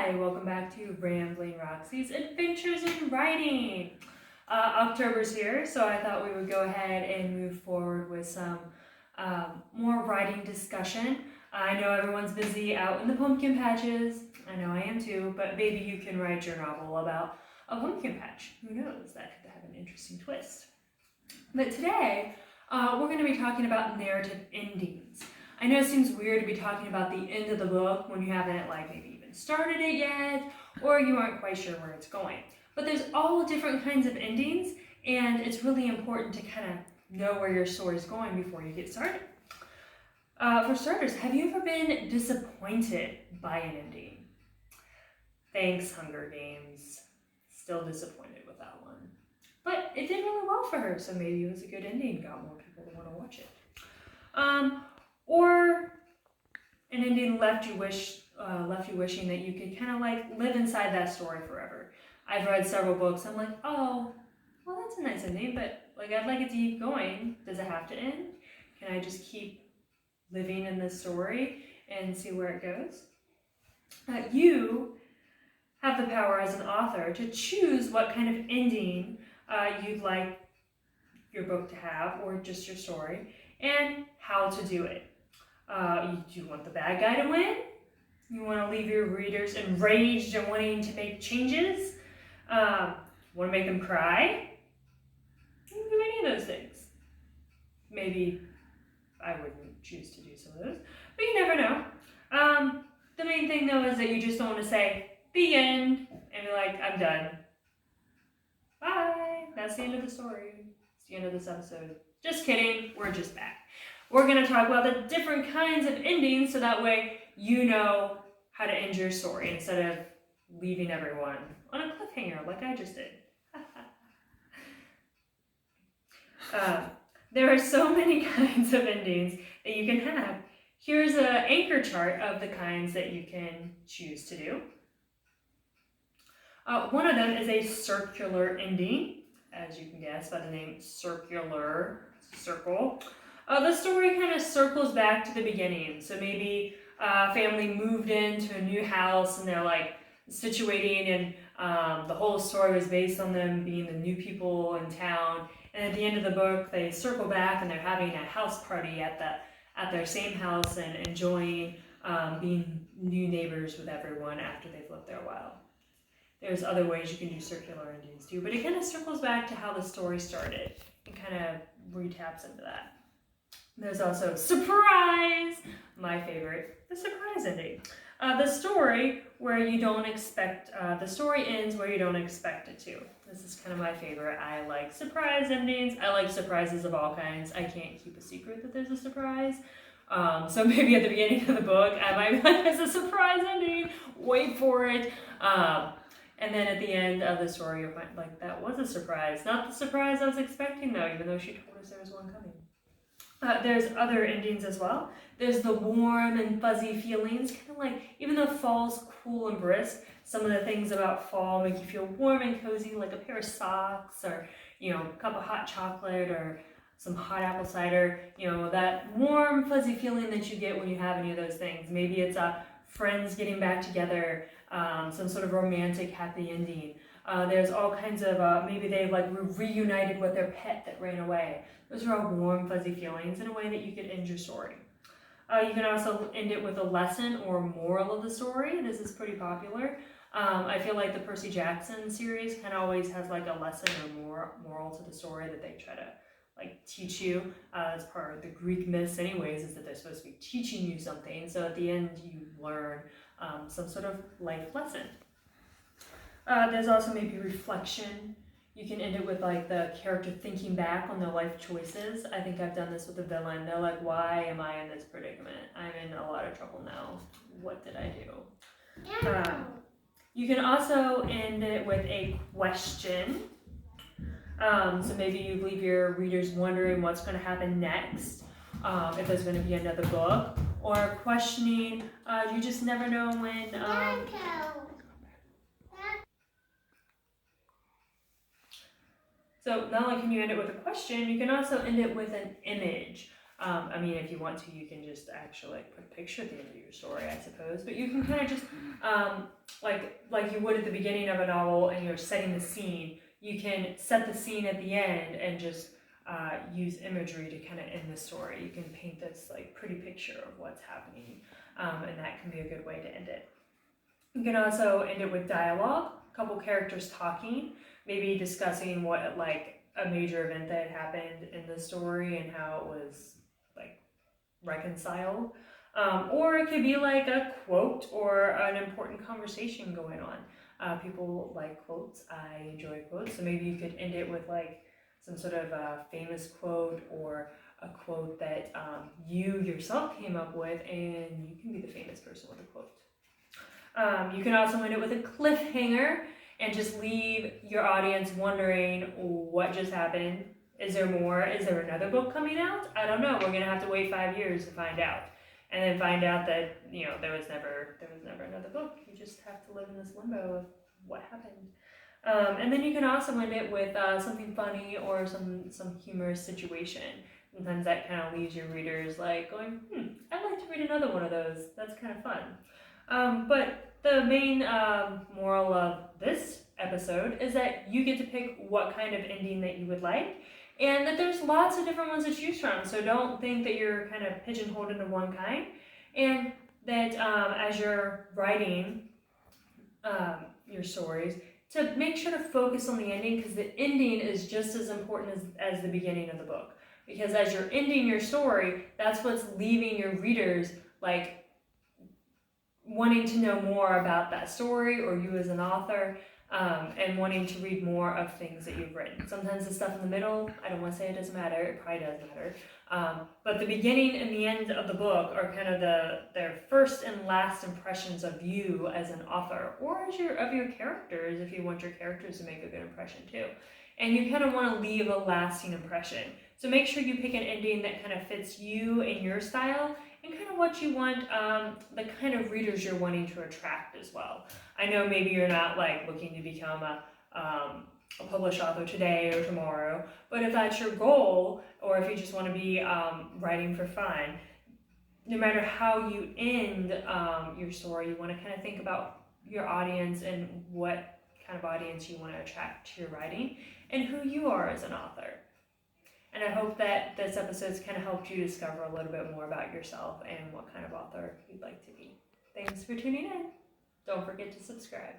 Hi, welcome back to Rambling Roxy's Adventures in Writing. October's here, so I thought we would go ahead and move forward with some more writing discussion. I know everyone's busy out in the pumpkin patches. I know I am too, but maybe you can write your novel about a pumpkin patch. Who knows? That could have an interesting twist. But today, we're going to be talking about narrative endings. I know it seems weird to be talking about the end of the book when you haven't maybe even started it yet, or you aren't quite sure where it's going. But there's all different kinds of endings, and it's really important to kind of know where your story is going before you get started. For starters, have you ever been disappointed by an ending? Thanks, Hunger Games. Still disappointed with that one. But it did really well for her, so maybe it was a good ending, got more people to want to watch it. Or an ending left you wishing that you could kind of live inside that story forever. I've read several books. I'm like, oh, well, that's a nice ending, but I'd like it to keep going. Does it have to end? Can I just keep living in this story and see where it goes? You have the power as an author to choose what kind of ending you'd like your book to have, or just your story, and how to do it. Do you want the bad guy to win? You want to leave your readers enraged and wanting to make changes? Want to make them cry? You can do any of those things. Maybe I wouldn't choose to do some of those, but you never know. The main thing though is that you just don't want to say, the end, and be like, I'm done. Bye. That's the end of the story. It's the end of this episode. Just kidding, we're just back. We're going to talk about the different kinds of endings so that way you know how to end your story instead of leaving everyone on a cliffhanger like I just did. There are so many kinds of endings that you can have. Here's an anchor chart of the kinds that you can choose to do. One of them is a circular ending, as you can guess by the name circular, circle. The story kind of circles back to the beginning. So maybe a family moved into a new house and they're situating, and the whole story was based on them being the new people in town. And at the end of the book, they circle back and they're having a house party at their same house and enjoying being new neighbors with everyone after they've lived there a while. There's other ways you can do circular endings too, but it kind of circles back to how the story started and kind of retaps into that. There's also surprise, my favorite, the surprise ending. The story where you don't expect, the story ends where you don't expect it to. This is kind of my favorite. I like surprise endings. I like surprises of all kinds. I can't keep a secret that there's a surprise. So maybe at the beginning of the book, I might be like, there's a surprise ending, wait for it. And then at the end of the story, you'll find that was a surprise. Not the surprise I was expecting though, even though she told us there was one coming. There's other endings as well. There's the warm and fuzzy feelings, kind of even though fall's cool and brisk, some of the things about fall make you feel warm and cozy, like a pair of socks or, a cup of hot chocolate or some hot apple cider. That warm, fuzzy feeling that you get when you have any of those things. Maybe it's friends getting back together, some sort of romantic happy ending. There's all kinds of, maybe they reunited with their pet that ran away. Those are all warm, fuzzy feelings in a way that you could end your story. You can also end it with a lesson or moral of the story. This is pretty popular. I feel like the Percy Jackson series kind of always has a lesson or moral to the story that they try to teach you. As part of the Greek myths anyways, is that they're supposed to be teaching you something. So at the end you learn some sort of life lesson. There's also maybe reflection. You can end it with the character thinking back on their life choices. I think I've done this with a villain. They're like, why am I in this predicament? I'm in a lot of trouble now. What did I do? You can also end it with a question. So maybe you leave your readers wondering what's going to happen next, if there's going to be another book, or questioning. You just never know when. So not only can you end it with a question, you can also end it with an image. I mean, if you want to, you can just actually like put a picture at the end of your story, I suppose. But you can kind of just like you would at the beginning of a novel, and you're setting the scene. You can set the scene at the end and just use imagery to kind of end the story. You can paint this like pretty picture of what's happening, and that can be a good way to end it. You can also end it with dialogue, a couple characters talking, maybe discussing what like a major event that had happened in the story and how it was like reconciled. Or it could be like a quote or an important conversation going on. People like quotes. I enjoy quotes. So maybe you could end it with like some sort of famous quote, or a quote that you yourself came up with, and you can be the famous person with a quote. You can also end it with a cliffhanger and just leave your audience wondering what just happened. Is there more? Is there another book coming out? I don't know. We're gonna have to wait 5 years to find out, and then find out that there was never another book. You just have to live in this limbo of what happened. And then you can also end it with something funny or some humorous situation. Sometimes that kind of leaves your readers like going, I'd like to read another one of those. That's kind of fun. But the main moral of this episode is that you get to pick what kind of ending that you would like, and that there's lots of different ones to choose from. So don't think that you're kind of pigeonholed into one kind, and that as you're writing your stories, to make sure to focus on the ending, because the ending is just as important as the beginning of the book. Because as you're ending your story, that's what's leaving your readers like wanting to know more about that story or you as an author, and wanting to read more of things that you've written. Sometimes the stuff in the middle, I don't want to say it doesn't matter, it probably does matter, but the beginning and the end of the book are kind of their first and last impressions of you as an author, or of your characters, if you want your characters to make a good impression too. And you kind of want to leave a lasting impression. So make sure you pick an ending that kind of fits you and your style, and kind of what you want, the kind of readers you're wanting to attract as well. I know maybe you're not like looking to become a published author today or tomorrow, but if that's your goal, or if you just want to be writing for fun, no matter how you end your story, you want to kind of think about your audience and what kind of audience you want to attract to your writing, and who you are as an author. And I hope that this episode's kind of helped you discover a little bit more about yourself and what kind of author you'd like to be. Thanks for tuning in. Don't forget to subscribe.